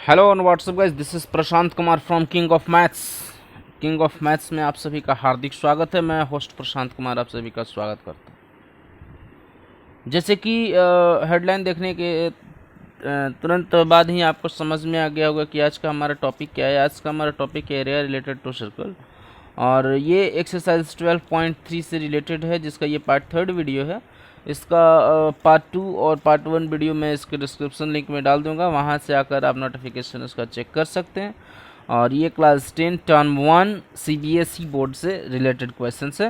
Hello on WhatsApp guys, this is Prashant Kumar from king of maths में आप सभी का हार्दिक स्वागत है। मैं होस्ट प्रशांत कुमार आप सभी का स्वागत करता हूं। जैसे कि हेडलाइन देखने के तुरंत बाद ही आपको समझ में आ गया होगा कि आज का हमारा टॉपिक क्या है। आज का हमारा टॉपिक है एरिया रिलेटेड टू सर्कल, और ये एक्सरसाइज 12.3 से रिलेटेड है, जिसका ये पार्ट 3 वीडियो है। इसका पार्ट 2 और पार्ट 1 वीडियो मैं इसके डिस्क्रिप्शन लिंक में डाल दूंगा, वहाँ से आकर आप नोटिफिकेशन उसका चेक कर सकते हैं। और ये क्लास 10 टर्म 1 CBSE बोर्ड से रिलेटेड क्वेश्चन है।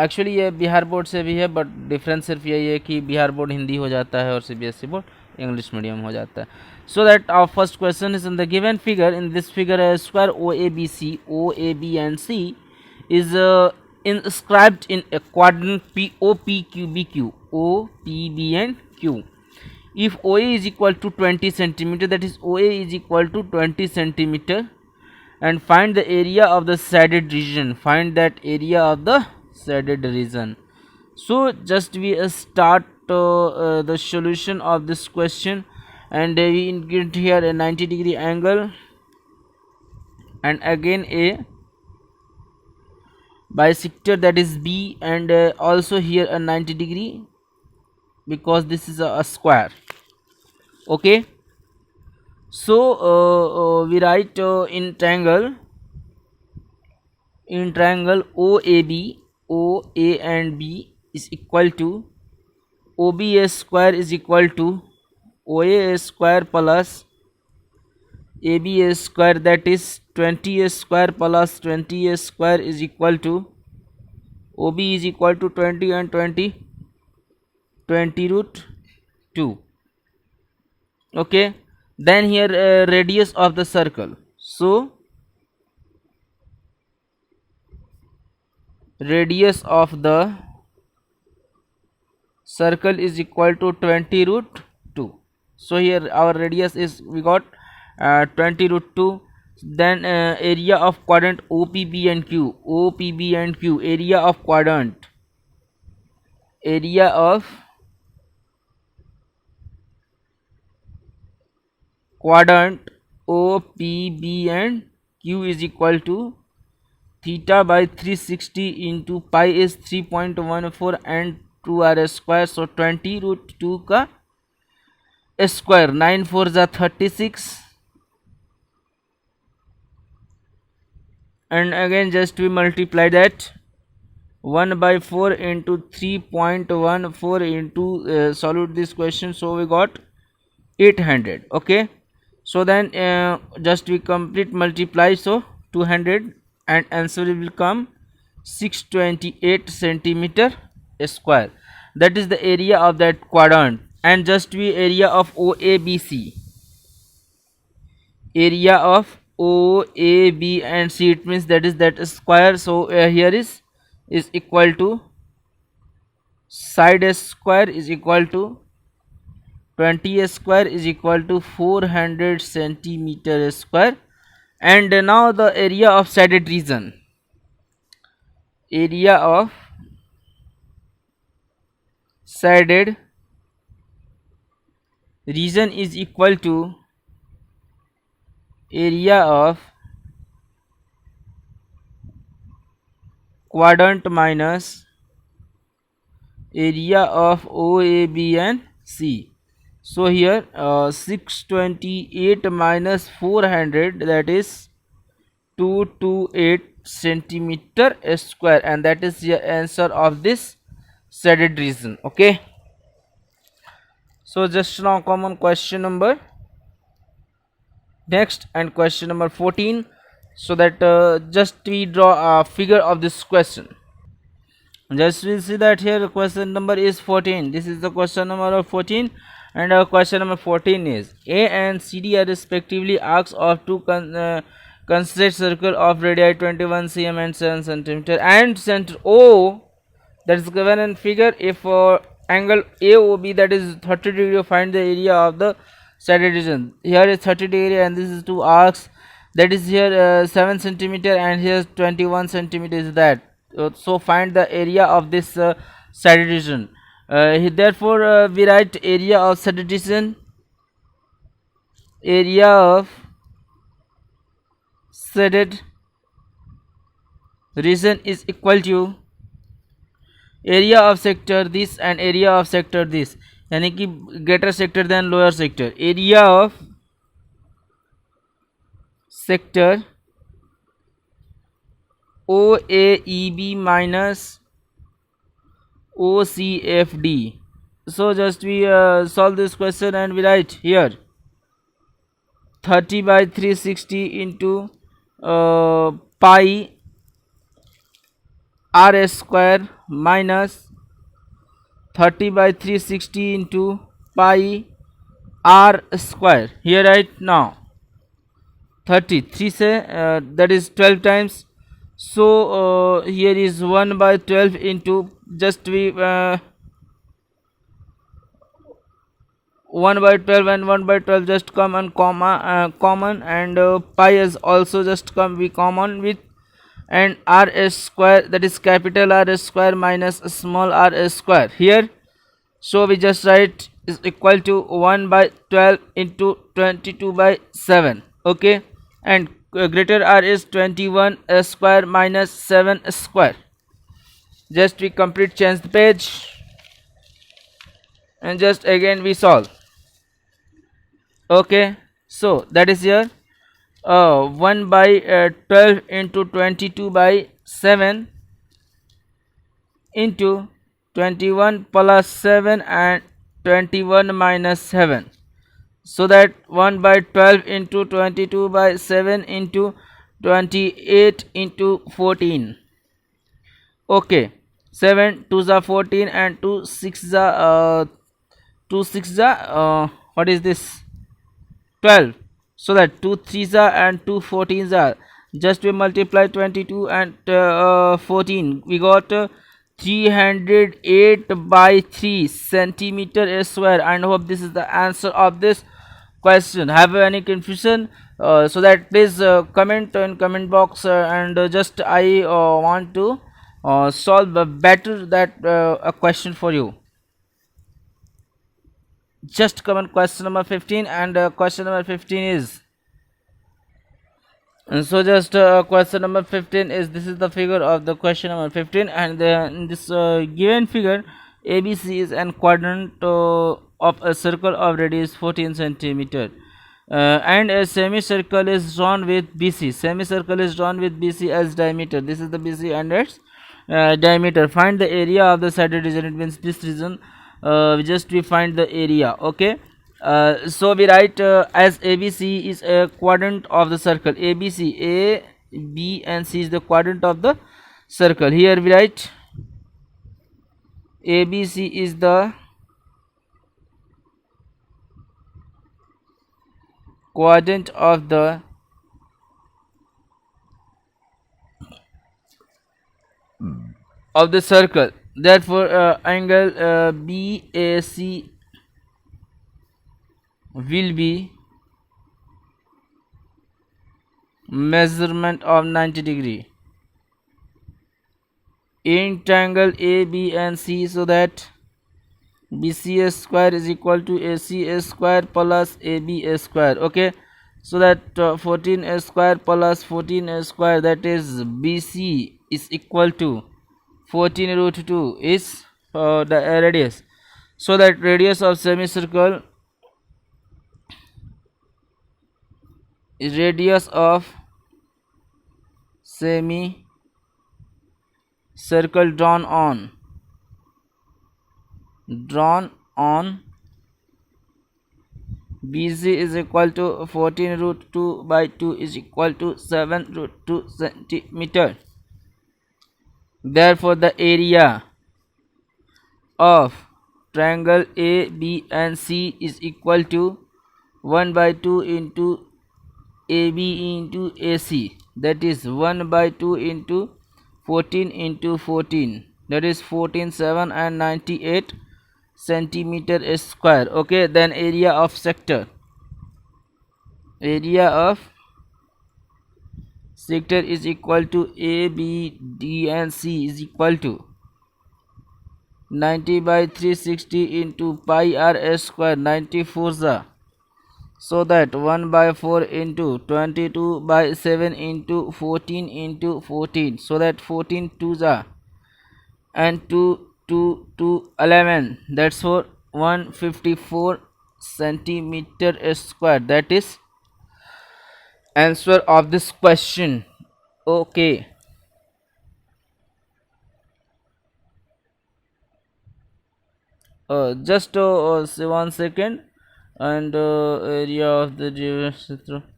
एक्चुअली ये बिहार बोर्ड से भी है, बट डिफरेंस सिर्फ यही है कि बिहार बोर्ड हिंदी हो जाता है और CBSE बोर्ड इंग्लिश मीडियम हो जाता है। So that our first question is in the given figure. In this figure a square OABC, OAB and C is inscribed in a quadrant POPQBQ, OPB and Q. If OA is equal to 20 centimeter, that is OA is equal to 20 centimeter, and find the area of the shaded region. Find that area of the shaded region. So just we start the solution of this question, and we get here a 90-degree angle and again a bisector, that is B, and also here a 90-degree, because this is a square. Okay, so we write in triangle OAB, OA and B is equal to OBA square is equal to OA square plus ABA square, that is 20A square plus 20A square is equal to OB is equal to 20 and 20 root 2. Okay, then here radius of the circle. So radius of the circle is equal to 20 root 2. So here our radius is, we got 20 root 2. Then area of quadrant OPB and Q, area of quadrant, OPB and Q is equal to theta by 360 into pi is 3.14 and 2r square. So 20 root 2 का square, 9 4 जा 36, and again just we multiply that 1 by 4 into 3.14 into solve this question. So we got 800. Okay, so then just we complete multiply, so 200, and answer will come 628 centimeter square. That is the area of that quadrant. And just we area of OABC, area of OAB and C, it means that is that square. So here is equal to side square is equal to 20 square is equal to 400 centimeter square. And now the area of shaded region, area of shaded region is equal to area of quadrant minus area of OAB and C. So here 628 minus 400, that is 228 centimeter square, and that is the answer of this shaded region. Okay, so just now come on question number next, and question number 14. So that just we draw a figure of this question. Just we see that here question number is 14. This is the question number of 14, and question number 14 is A and CD are respectively arcs of two concentric circle of radii 21 cm and 7 cm, and center O, that is given in figure. If angle AOB, that is 30 degree, find the area of the shaded region. Here is 30 degree, and this is two arcs, that is here 7 centimeter, and here 21 centimeter is that. So find the area of this shaded region. Therefore we write area of shaded region area of shaded region is equal to area of sector this and area of sector this, यानी कि greater sector than lower sector. Area of sector OAEB minus OCFD. So just we solve this question and we write here 30 by 360 into pi r square minus 30 by 360 into pi r square. Here right now 33 say that is 12 times. So here is 1 by 12 into just we 1 by 12 and 1 by 12 just come and common, and pi is also just come we common with, and r square, that is capital R square minus small r square here. So we just write is equal to 1 by 12 into 22 by 7. Okay, and greater R is 21 square minus 7 square. Just we complete change the page and just again we solve. Okay, so that is here 1 by 12 into 22 by 7 into 21 plus 7 and 21 minus 7. So that 1 by 12 into 22 by 7 into 28 into 14. Okay, 7 2s are 14 and 2 6s are 2 6s are what is this 12. So that 2 3s are and 2 14s are, just we multiply 22 and 14, we got 308 by 3 centimeter square. And hope this is the answer of this question. Have any confusion? So that please comment in comment box, and just I want to solve better that a question for you. Just comment question number 15, and question number 15 is, and so just question number 15 is, this is the figure of the question number 15, and in this given figure ABC is an quadrant of a circle of radius 14 centimeter, and a semicircle is drawn with BC. Semicircle is drawn with BC as diameter. This is the BC and its diameter. Find the area of the shaded region. It means this region we find the area. Okay, so we write as ABC is a quadrant of the circle. ABC, A, B and C is the quadrant of the circle. Here we write ABC is the quadrant of the circle. Therefore angle BAC will be measurement of 90 degree in triangle A, B and C, so that BC square is equal to AC square plus AB square. Okay, so that 14 square plus 14 square, that is BC is equal to 14 root 2 is the radius. So that radius of semicircle is radius of semicircle drawn on BC is equal to 14 root 2 by 2 is equal to 7 root 2 centimeter. Therefore the area of triangle A, B and C is equal to 1 by 2 into AB into AC, that is 1 by 2 into 14 into 14, that is 14 7 and 98 centimeter square. Okay, then area of sector is equal to A, B, D and C is equal to 90 by 360 into pi r square, 94 So that 1 by 4 into 22 by 7 into 14 into 14, so that 14 twos are and 2 11, that's for 154 centimeter square. That is answer of this question. Okay, just say 1 second. And area of the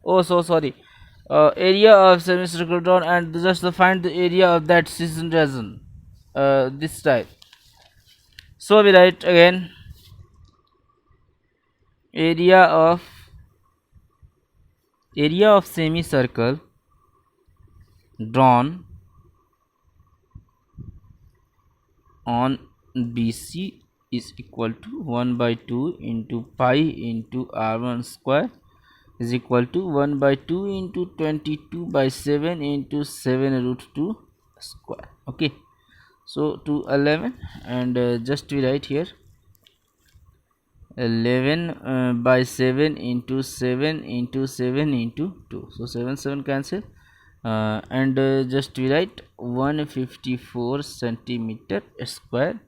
oh, so sorry, area of semicircle drawn, and just to find the area of that season region, this type. So we write again, area of semicircle drawn on BC is equal to 1 by 2 into pi into r1 square is equal to 1 by 2 into 22 by 7 into 7 root 2 square. Okay, so 211, and just we write here 11 by 7 into 7 into 7 into 2, so 7 7 cancel, and just we write 154 centimeter square.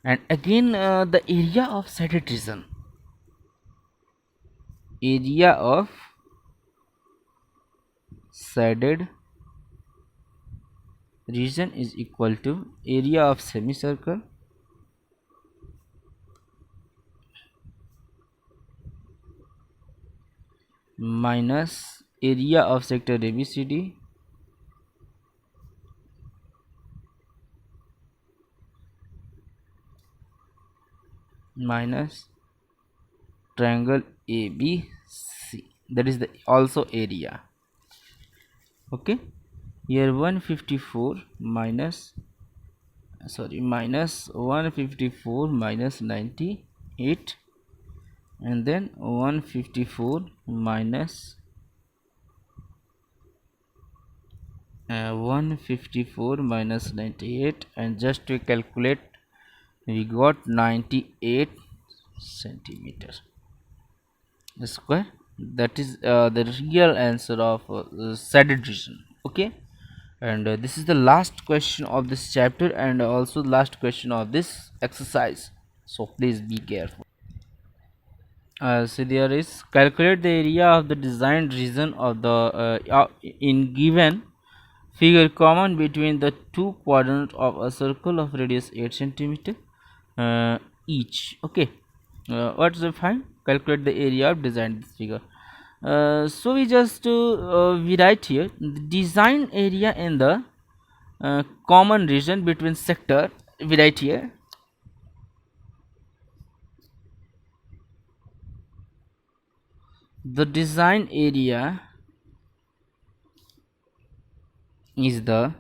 And again the area of shaded region, area of shaded region is equal to area of semicircle minus area of sector ABCD minus triangle ABC, that is the also area. Okay, here 154 minus 154 minus 98, and then 154 minus 154 minus 98, and just to calculate we got 98 centimeter square. That is the real answer of shaded region. Okay, and this is the last question of this chapter, and also last question of this exercise, so please be careful. So there is, calculate the area of the designed region of the in given figure common between the two quadrants of a circle of radius 8 centimeter each. Okay, what's the find? Calculate the area of designed this figure. So we just we write here the design area in the common region between sector. We write here the design area is the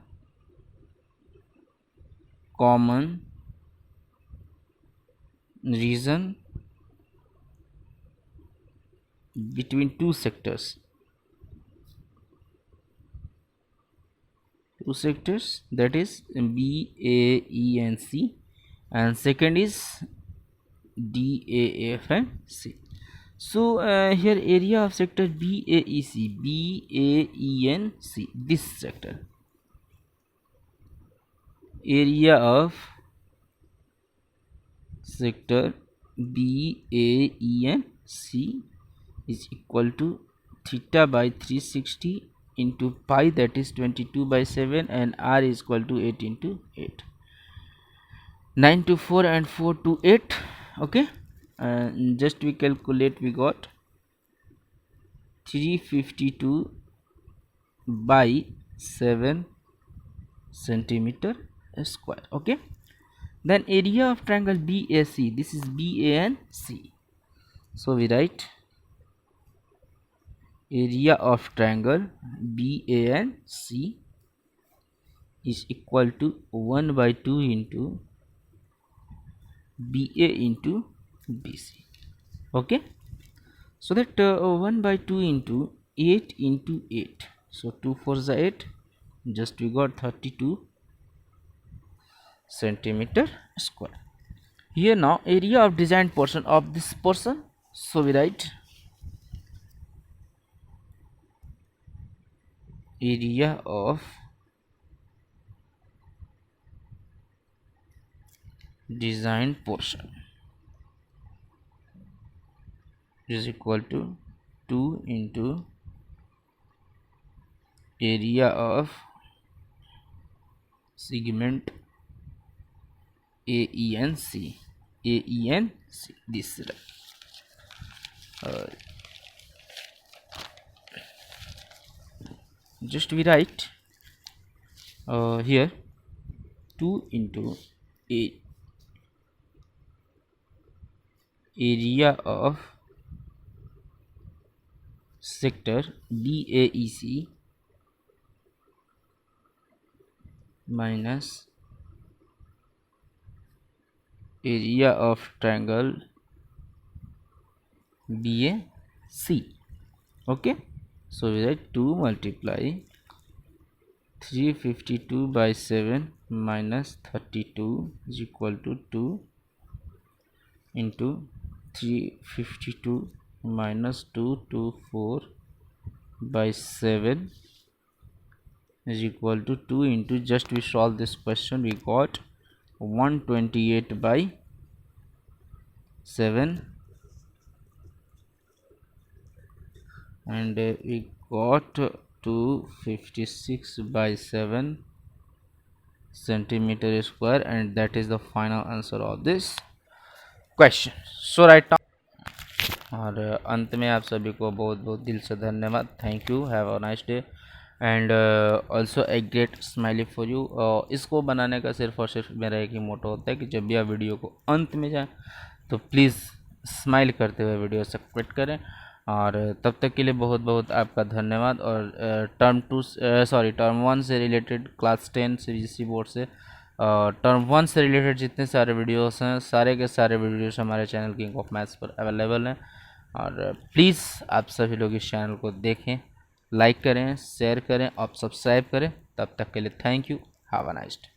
common region between two sectors, that is B, A, E and C, and second is D, A, F and C. So here area of sector B, A, E, C, B, A, E and C, this sector, area of sector B, A, E and C is equal to theta by 360 into pi, that is 22 by 7, and r is equal to 8 into 8, 9 to 4 and 4 to 8. Okay, just we calculate, we got 352 by 7 centimeter square. Okay, then area of triangle BAC, this is BA and C, so we write area of triangle BA and C is equal to 1 by 2 into BA into BC. Okay, so that 1 by 2 into 8 into 8, so 2 4 is 8, just we got 32 centimeter square. Here now area of designed portion of this portion, so we write area of design portion is equal to 2 into area of segment AENC. AENC, this is just we write here 2 into a area of sector DAEC minus area of triangle BAC. Okay, so we write 2 multiply 352 by 7 minus 32 is equal to 2 into 352 minus 224 by 7 is equal to 2 into, just we solve this question, we got 128 by 7 and we got 256 by 7 centimeter square, and that is the final answer of this question. So right now, और अंत में आप सभी को बहुत बहुत दिल से धन्यवाद. Thank you, have a nice day and also a great smiley for you. इसको बनाने का सिर्फ और सिर्फ मेरा एक ही मोटो होता है कि जब भी आप वीडियो को अंत में जाएं तो प्लीज़ स्माइल करते हुए वीडियो से क्विट करें. और तब तक के लिए बहुत बहुत आपका धन्यवाद. और टर्म 1 से रिलेटेड क्लास 10 CBSE बोर्ड से टर्म 1 से रिलेटेड जितने सारे वीडियोस हैं, सारे के सारे वीडियोस हमारे चैनल किंग ऑफ मैथ्स पर अवेलेबल हैं. और प्लीज़ आप सभी लोग इस चैनल को देखें, लाइक करें, शेयर करें और सब्सक्राइब करें. तब तक के लिए thank you, have a nice day.